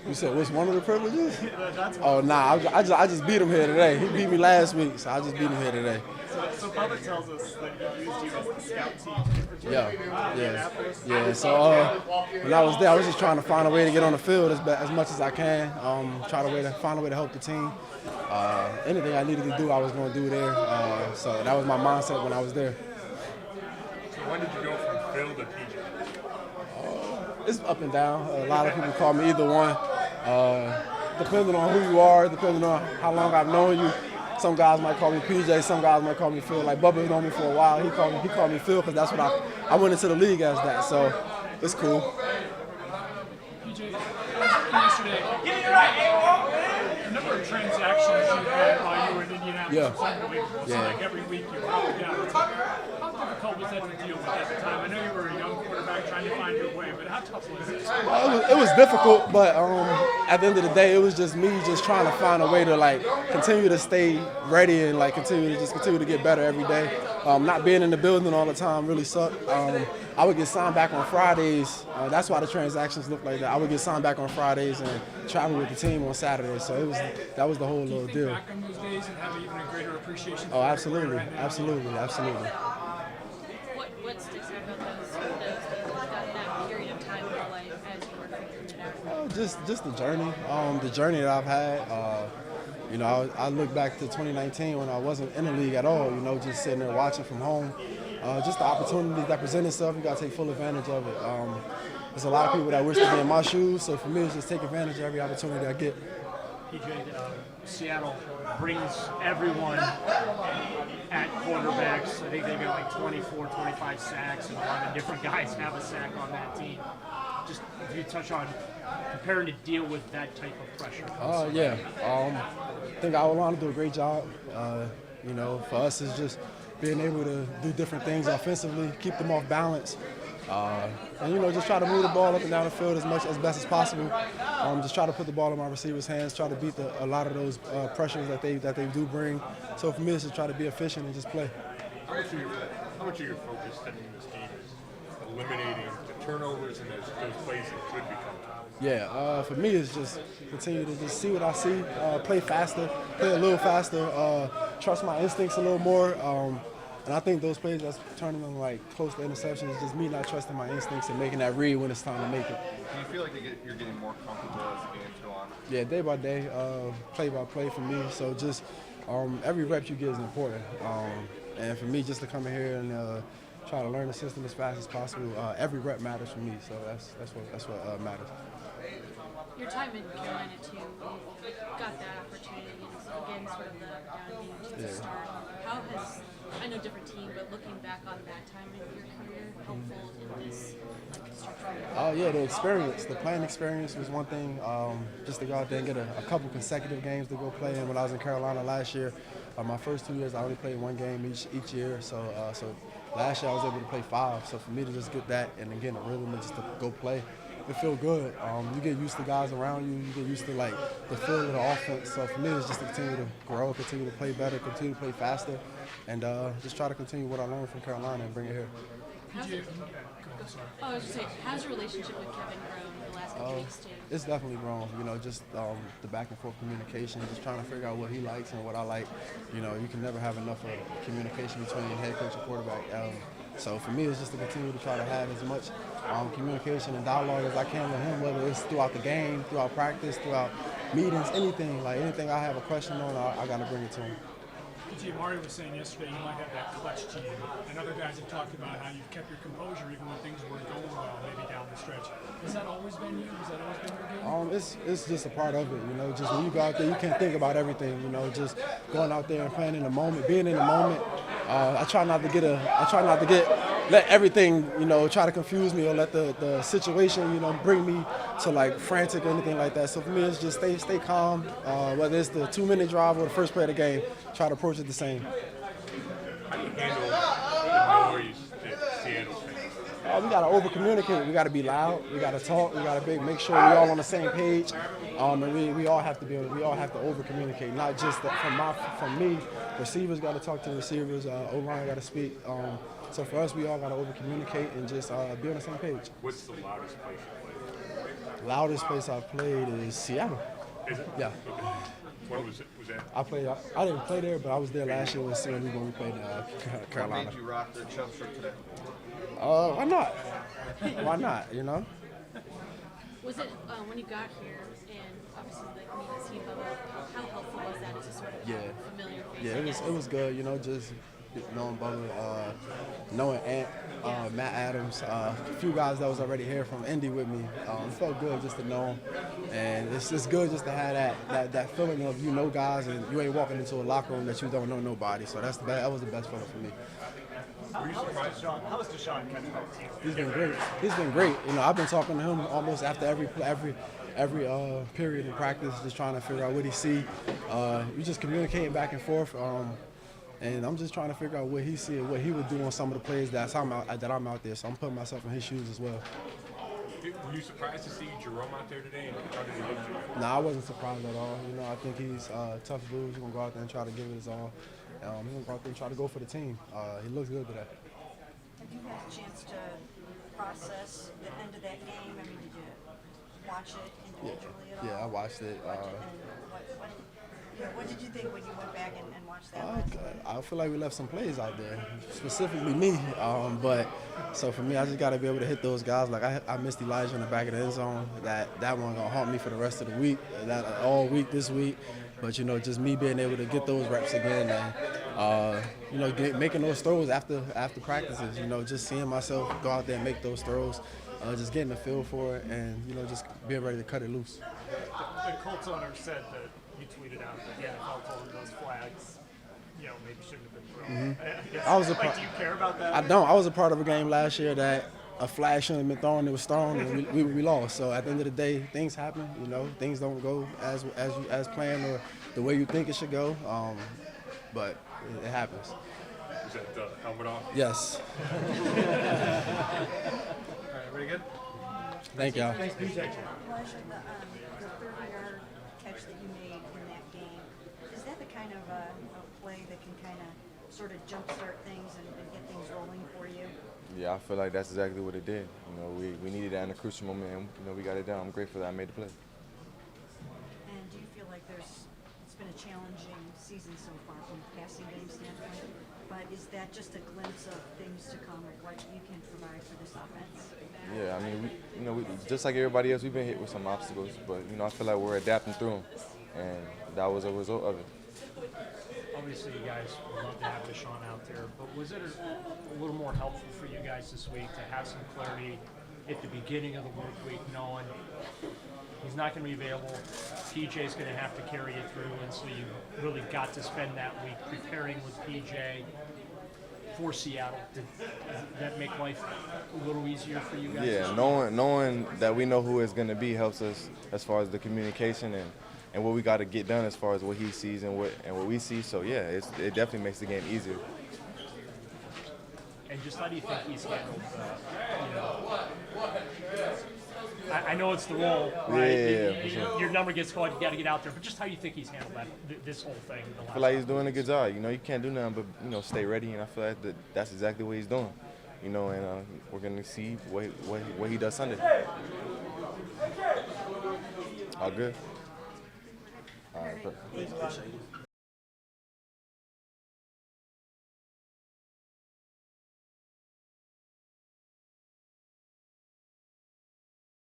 You said what's one of the privileges? That's one. Oh nah, I just beat him here today. He beat me last week, so I just beat him here today. So Bubba tells us that he used you as the scout team for Yeah, JMU in yeah, Indianapolis. yeah. So when I was there, I was just trying to find a way to get on the field as much as I can. Try to find a way to help the team. Anything I needed to do, I was going to do there. So that was my mindset when I was there. So when did you go from Phil to PJ? It's up and down. A lot of people call me either one. Depending on who you are, depending on how long I've known you. Some guys might call me PJ, some guys might call me Phil. Like Bubba known me for a while. He called me Phil because that's what I went into the league as that. So it's cool. PJ, yesterday, a number of transactions you had while you were in Indianapolis. Yeah. It seemed like every week you were up and down. How difficult was that to deal with at the time? I know you were a young quarterback trying to find your way, but how tough was it? It was difficult, but at the end of the day, it was just me just trying to find a way to like continue to stay ready and like continue to get better every day. Not being in the building all the time really sucked. I would get signed back on Fridays. That's why the transactions look like that. I would get signed back on Fridays and travel with the team on Saturdays. So that was the whole little Think deal. back on those days and have even a greater appreciation for Oh, where you're absolutely, right now? absolutely, absolutely. What sticks out about that period of time in your life as you were figuring it out? Just the journey that I've had. I look back to 2019 when I wasn't in the league at all. Just sitting there watching from home. Just the opportunities that present itself, you got to take full advantage of it. There's a lot of people that wish to be in my shoes, so for me, it's just take advantage of every opportunity I get. PJ, Seattle brings everyone at quarterbacks. I think they've got like 24, 25 sacks, and a lot of different guys have a sack on that team. Just if you touch on preparing to deal with that type of pressure. Yeah. I think our line do a great job. For us, it's just being able to do different things offensively, keep them off balance. And just try to move the ball up and down the field as best as possible. Just try to put the ball in my receivers' hands, try to beat a lot of those pressures that they do bring. So for me, it's just try to be efficient and just play. How much of your focus heading in this game is eliminating the turnovers and those plays that could become turnovers? Yeah, for me, it's just continue to just see what I see, play faster, play a little faster, trust my instincts a little more. And I think those plays that's turning them like close to interception is just me not trusting my instincts and making that read when it's time to make it. Do you feel like you're getting more comfortable as the games go on? Yeah, day by day, play by play for me. So just every rep you get is important. And for me, just to come in here and try to learn the system as fast as possible, every rep matters for me. So that's what matters. Your time in Carolina too, you got that opportunity and again sort of the down game to start. How has, I know different team, but looking back on that time in your career, helpful in this structure? Yeah, the experience, the playing experience was one thing. Just to go out there and get a couple consecutive games to go play in. When I was in Carolina last year, my first 2 years I only played one game each year. So last year I was able to play 5. So for me to just get that and then get in a rhythm and just to go play, it feel good. You get used to guys around you. You get used to like the feel of the offense. So for me, it's just to continue to grow, continue to play better, continue to play faster, and just try to continue what I learned from Carolina and bring it here. I was just saying, how's your relationship with Kevin grown the last couple weeks too? It's definitely grown. Just the back and forth communication, just trying to figure out what he likes and what I like. You can never have enough of communication between head coach and quarterback. So for me, it's just to continue to try to have as much communication and dialogue as I can with him, whether it's throughout the game, throughout practice, throughout meetings, anything. Like anything I have a question on, I got to bring it to him. PJ, Mario was saying yesterday you might have that clutch team, and other guys have talked about how you've kept your composure even when things weren't going well, maybe down the stretch. Has that always been you? Has that always been your game? It's just a part of it, just when you go out there, you can't think about everything, just going out there and playing in the moment, being in the moment. I try not to let everything, try to confuse me or let the situation, bring me to like frantic or anything like that. So for me, it's just stay calm, whether it's the 2-minute drive or the first play of the game, try to approach it the same. How do you handle the noise that Seattle fans? We got to over-communicate. We got to be loud. We got to talk. We got to make sure we're all on the same page. And we all have to over-communicate. Not just from me. Receivers got to talk to receivers. O-line got to speak. So for us, we all got to over-communicate and just be on the same page. What's the loudest place you play? Loudest place I've played is Seattle. Is it? Yeah. Okay. When was it? Was that? I didn't play there, but I was there last year when we played What Carolina. made you rock the Chubb shirt today? Why not? Why not? You know? Was it when you got here and obviously like meeting the team, how helpful was that to sort of Yeah. familiar face? Yeah, it was good. You know, just knowing Bubba, knowing Ant, Matt Adams, a few guys that was already here from Indy with me. It felt good just to know them, and it's just good just to have that feeling of you know guys and you ain't walking into a locker room that you don't know nobody. So that was the best feeling for me. Were you surprised? How was Deshaun catching up to you? He's been great. He's been great. You know, I've been talking to him almost after every period in practice, just trying to figure out what he see. We just communicating back and forth, and I'm just trying to figure out what he see and what he would do on some of the plays that I'm out there. So I'm putting myself in his shoes as well. Were you surprised to see Jerome out there today? And how did he look to you? Nah, I wasn't surprised at all. You know, I think he's a tough dude. He's gonna go out there and try to give it his all. He's gonna go out there and try to go for the team. He looks good today. Have you had a chance to process the end of that game? I mean, did you watch it individually at all? Yeah, I watched it. What did you think when you went back and watched that? I feel like we left some plays out there, specifically me. But so for me, I just got to be able to hit those guys. Like I missed Elijah in the back of the end zone. That one gonna haunt me for the rest of the week. That all week this week. But you know, just me being able to get those reps again and you know, making those throws after practices. You know, just seeing myself go out there and make those throws. Just getting the feel for it and you know, just being ready to cut it loose. The Colts owner said that you tweeted out that the NFL told him those flags, you know, maybe shouldn't have been thrown. I guess, I was do you care about that? I don't. I was a part of a game last year that a flag shouldn't have been thrown. It was thrown, and we lost. So at the end of the day, things happen. You know, things don't go as planned or the way you think it should go. But it happens. Was that the helmet off? Yes. All right, everybody good? Thank y'all. Elijah, the 30-yard catch that you made in that game, is that the kind of a play that can kind of sort of jumpstart things and get things rolling for you? Yeah, I feel like that's exactly what it did. You know, we needed that in a crucial moment, and you know, we got it done. I'm grateful that I made the play. And do you feel like it's been a challenging season so far from a passing game standpoint? But is that just a glimpse of things to come of what you can provide for this offense? Yeah, I mean, we just like everybody else, we've been hit with some obstacles, but you know, I feel like we're adapting through them, and that was a result of it. Obviously, you guys would love to have Deshaun out there, but was it a little more helpful for you guys this week to have some clarity at the beginning of the work week, knowing he's not going to be available, PJ's going to have to carry it through, and so you really got to spend that week preparing with PJ for Seattle? Did that make life a little easier for you guys? Yeah, knowing that we know who it's going to be helps us as far as the communication and what we got to get done as far as what he sees and what we see. So yeah, it definitely makes the game easier. And just how do you think he's handled, you know, I know it's the role, right? Yeah, for sure. Your number gets called, you got to get out there. But just how do you think he's handled this whole thing? I feel like he's doing a good job. You know, you can't do nothing but, you know, stay ready, and I feel like that's exactly what he's doing. You know, and we're going to see what he does Sunday. All good? All right, perfect.